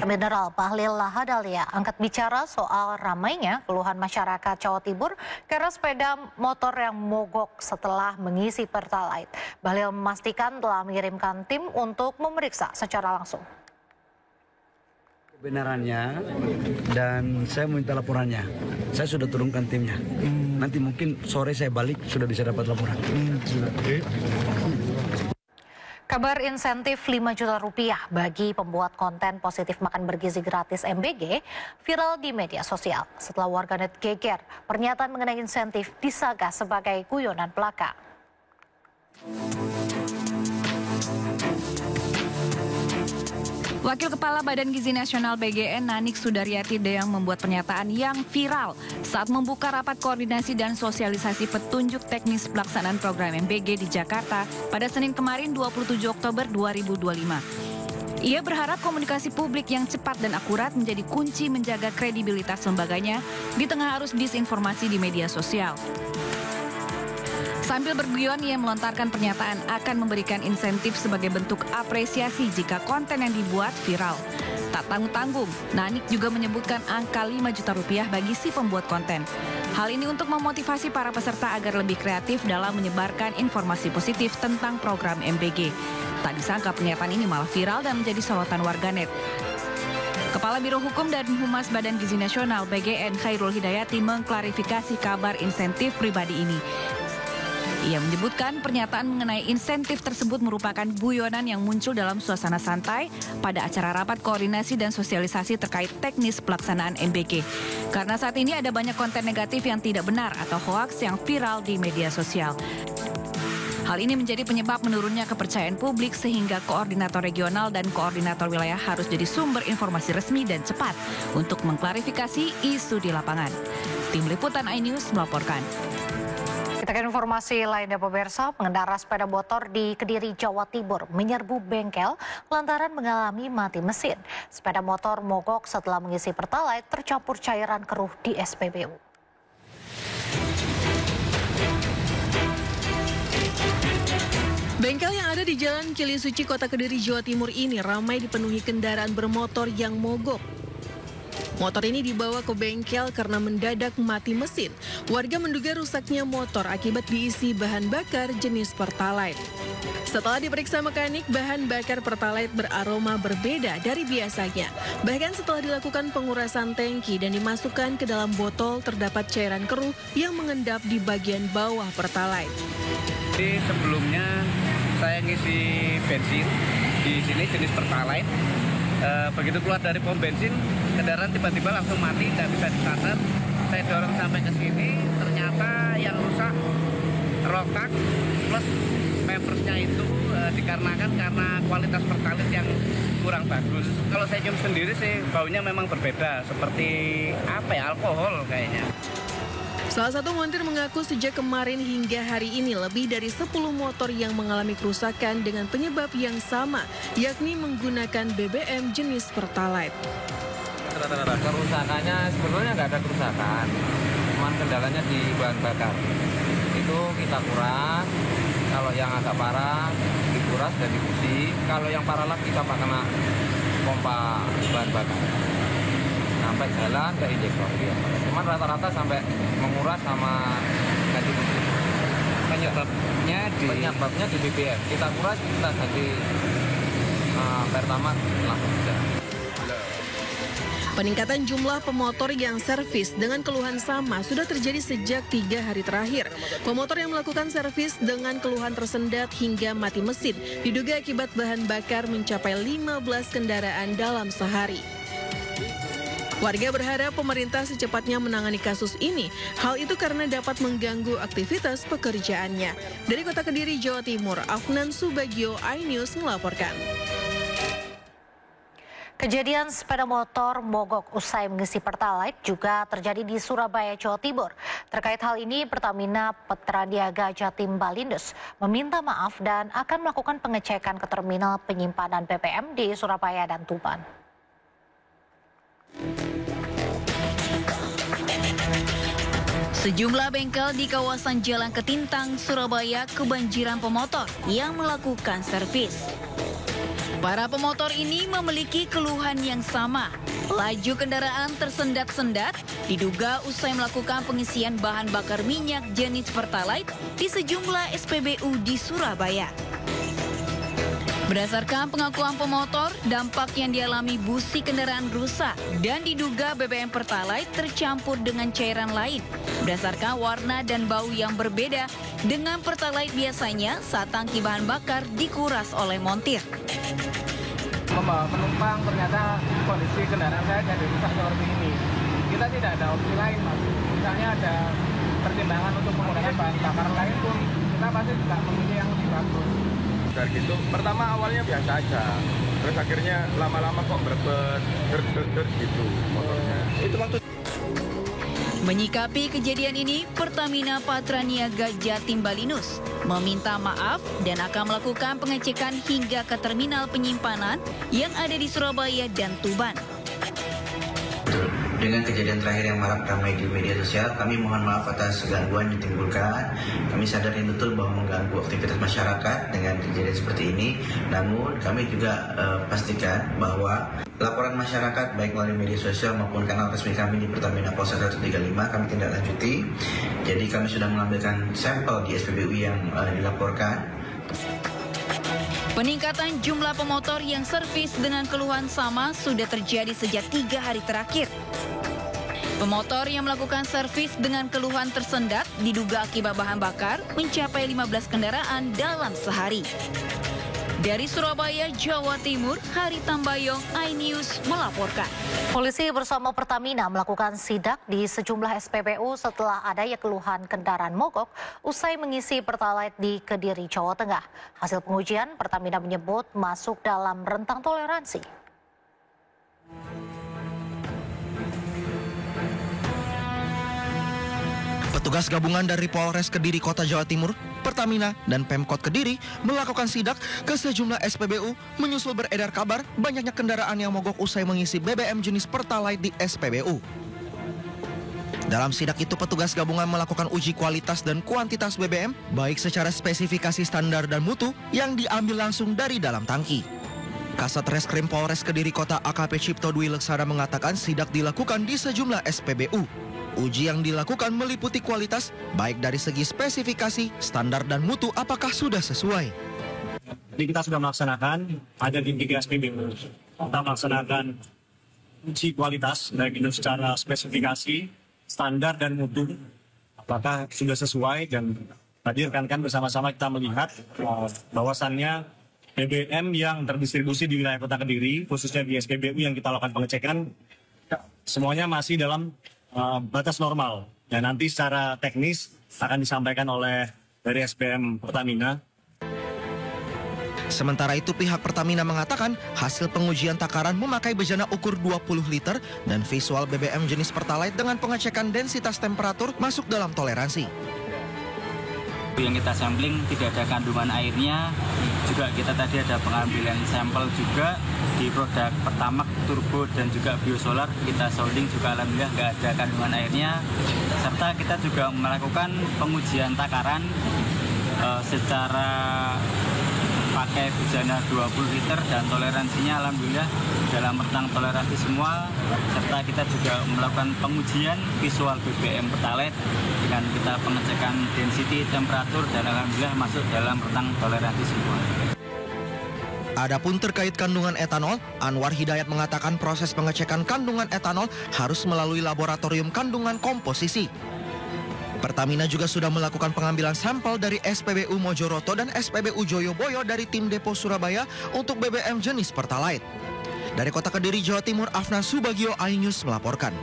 Mineral Bahlil Lahadalia angkat bicara soal ramainya keluhan masyarakat Jawa Timur karena sepeda motor yang mogok setelah mengisi Pertalite. Bahlil memastikan telah mengirimkan tim untuk memeriksa secara langsung. Kebenarannya dan saya minta laporannya. Saya sudah turunkan timnya. Nanti mungkin sore saya balik sudah bisa dapat laporan. Kabar insentif 5 juta rupiah bagi pembuat konten positif makan bergizi gratis MBG viral di media sosial. Setelah warganet geger, pernyataan mengenai insentif disangka sebagai guyonan belaka. Wakil Kepala Badan Gizi Nasional BGN Nanik Sudaryati yang membuat pernyataan yang viral saat membuka rapat koordinasi dan sosialisasi petunjuk teknis pelaksanaan program MBG di Jakarta pada Senin kemarin 27 Oktober 2025. Ia berharap komunikasi publik yang cepat dan akurat menjadi kunci menjaga kredibilitas lembaganya di tengah arus disinformasi di media sosial. Sambil berguyon, ia melontarkan pernyataan akan memberikan insentif sebagai bentuk apresiasi jika konten yang dibuat viral. Tak tanggung-tanggung, Nanik juga menyebutkan angka 5 juta rupiah bagi si pembuat konten. Hal ini untuk memotivasi para peserta agar lebih kreatif dalam menyebarkan informasi positif tentang program MBG. Tak disangka pernyataan ini malah viral dan menjadi sorotan warganet. Kepala Biro Hukum dan Humas Badan Gizi Nasional BGN Khairul Hidayati mengklarifikasi kabar insentif pribadi ini. Ia menyebutkan pernyataan mengenai insentif tersebut merupakan guyonan yang muncul dalam suasana santai pada acara rapat koordinasi dan sosialisasi terkait teknis pelaksanaan MBG. Karena saat ini ada banyak konten negatif yang tidak benar atau hoaks yang viral di media sosial. Hal ini menjadi penyebab menurunnya kepercayaan publik sehingga koordinator regional dan koordinator wilayah harus jadi sumber informasi resmi dan cepat untuk mengklarifikasi isu di lapangan. Tim Liputan iNews melaporkan. Kita ke informasi lainnya pemirsa, pengendara sepeda motor di Kediri, Jawa Timur menyerbu bengkel lantaran mengalami mati mesin. Sepeda motor mogok setelah mengisi Pertalite tercampur cairan keruh di SPBU. Bengkel yang ada di Jalan Kilisuci, Kota Kediri, Jawa Timur ini ramai dipenuhi kendaraan bermotor yang mogok. Motor ini dibawa ke bengkel karena mendadak mati mesin. Warga menduga rusaknya motor akibat diisi bahan bakar jenis Pertalite. Setelah diperiksa mekanik, bahan bakar Pertalite beraroma berbeda dari biasanya. Bahkan setelah dilakukan pengurasan tangki dan dimasukkan ke dalam botol, terdapat cairan keruh yang mengendap di bagian bawah Pertalite. Jadi sebelumnya saya ngisi bensin di sini jenis Pertalite. Begitu keluar dari pom bensin, kendaraan tiba-tiba langsung mati, tidak bisa distarter. Saya dorong sampai ke sini, ternyata yang rusak rokak plus membersnya itu dikarenakan karena kualitas Pertalite yang kurang bagus. Kalau saya cium sendiri sih baunya memang berbeda, seperti alkohol kayaknya. Salah satu montir mengaku sejak kemarin hingga hari ini lebih dari 10 motor yang mengalami kerusakan dengan penyebab yang sama, yakni menggunakan BBM jenis Pertalite. Kerusakannya sebenarnya nggak ada kerusakan, cuman kendalanya di bahan bakar. Itu kita kuras, kalau yang agak parah dikuras dan dicuci, kalau yang parah lagi kita pakai pompa bahan bakar. Sampai jalan ke injektor ya. Cuman rata-rata sampai menguras sama ganti mesin. Penyebabnya di BBM. Kita kuras, kita ganti Pertamax langsung bisa. Peningkatan jumlah pemotor yang servis dengan keluhan sama sudah terjadi sejak 3 hari terakhir. Pemotor yang melakukan servis dengan keluhan tersendat hingga mati mesin diduga akibat bahan bakar mencapai 15 kendaraan dalam sehari. Warga berharap pemerintah secepatnya menangani kasus ini. Hal itu karena dapat mengganggu aktivitas pekerjaannya. Dari Kota Kediri, Jawa Timur, Afnan Subagio, iNews melaporkan. Kejadian sepeda motor mogok usai mengisi Pertalite juga terjadi di Surabaya, Jawa Timur. Terkait hal ini, Pertamina Petraniaga Jatim Balindus meminta maaf dan akan melakukan pengecekan ke terminal penyimpanan BBM di Surabaya dan Tuban. Sejumlah bengkel di kawasan Jalan Ketintang, Surabaya kebanjiran pemotor yang melakukan servis. Para pemotor ini memiliki keluhan yang sama. Laju kendaraan tersendat-sendat diduga usai melakukan pengisian bahan bakar minyak jenis Pertalite di sejumlah SPBU di Surabaya. Berdasarkan pengakuan pemotor, dampak yang dialami busi kendaraan rusak dan diduga BBM Pertalite tercampur dengan cairan lain. Berdasarkan warna dan bau yang berbeda dengan Pertalite biasanya saat tangki bahan bakar dikuras oleh montir. Membawa penumpang ternyata kondisi kendaraan saya jadi rusak seperti ini. Kita tidak ada opsi lain, Mas. Misalnya ada pertimbangan untuk menggunakan bahan bakar lain pun kita pasti juga memilih yang lebih bagus. Dari gitu, pertama awalnya biasa aja, terus akhirnya lama-lama kok berebet, gitu motornya. Itu waktu. Menyikapi kejadian ini, Pertamina Patraniaga Jatim Balinus meminta maaf dan akan melakukan pengecekan hingga ke terminal penyimpanan yang ada di Surabaya dan Tuban. Dengan kejadian terakhir yang marak ramai di media sosial, kami mohon maaf atas gangguan yang ditimbulkan. Kami sadari betul bahwa mengganggu aktivitas masyarakat dengan kejadian seperti ini. Namun kami juga pastikan bahwa laporan masyarakat baik melalui media sosial maupun kanal resmi kami di Pertamina Polsek 135 kami tindak lanjuti. Jadi kami sudah mengambilkan sampel di SPBU yang dilaporkan. Peningkatan jumlah pemotor yang servis dengan keluhan sama sudah terjadi sejak 3 hari terakhir. Pemotor yang melakukan servis dengan keluhan tersendat diduga akibat bahan bakar mencapai 15 kendaraan dalam sehari. Dari Surabaya, Jawa Timur, Hari Tambayong, iNews melaporkan. Polisi bersama Pertamina melakukan sidak di sejumlah SPBU setelah adanya keluhan kendaraan mogok usai mengisi Pertalite di Kediri, Jawa Tengah. Hasil pengujian, Pertamina menyebut masuk dalam rentang toleransi. Petugas gabungan dari Polres Kediri Kota Jawa Timur, Pertamina, dan Pemkot Kediri melakukan sidak ke sejumlah SPBU menyusul beredar kabar banyaknya kendaraan yang mogok usai mengisi BBM jenis Pertalite di SPBU. Dalam sidak itu, petugas gabungan melakukan uji kualitas dan kuantitas BBM, baik secara spesifikasi standar dan mutu yang diambil langsung dari dalam tangki. Kasat Reskrim Polres Kediri Kota AKP Cipto Dwi Leksana mengatakan sidak dilakukan di sejumlah SPBU. Uji yang dilakukan meliputi kualitas, baik dari segi spesifikasi, standar dan mutu apakah sudah sesuai. Jadi kita sudah melaksanakan, ada di 3 SPBU. Kita melaksanakan uji kualitas, baik itu secara spesifikasi, standar dan mutu, apakah sudah sesuai. Dan tadi rekan-rekan bersama-sama kita melihat bahwasannya BBM yang terdistribusi di wilayah Kota Kediri, khususnya di SPBU yang kita lakukan pengecekan, semuanya masih dalam batas normal. Dan nanti secara teknis akan disampaikan oleh dari SPM Pertamina. Sementara itu pihak Pertamina mengatakan hasil pengujian takaran memakai bejana ukur 20 liter dan visual BBM jenis Pertalite dengan pengecekan densitas temperatur masuk dalam toleransi. Yang kita sampling tidak ada kandungan airnya, juga kita tadi ada pengambilan sampel juga di produk Pertamax, Turbo dan juga Biosolar, kita sounding juga alhamdulillah nggak ada kandungan airnya, serta kita juga melakukan pengujian takaran secara pakai bejana 20 liter dan toleransinya alhamdulillah dalam rentang toleransi semua, serta kita juga melakukan pengujian visual BBM Pertalite dengan kita pengecekan density, temperatur dan alhamdulillah masuk dalam rentang toleransi semua. Adapun terkait kandungan etanol, Anwar Hidayat mengatakan proses pengecekan kandungan etanol harus melalui laboratorium kandungan komposisi. Pertamina juga sudah melakukan pengambilan sampel dari SPBU Mojoroto dan SPBU Joyoboyo dari tim Depo Surabaya untuk BBM jenis Pertalite. Dari Kota Kediri, Jawa Timur, Afnan Subagio, iNews melaporkan.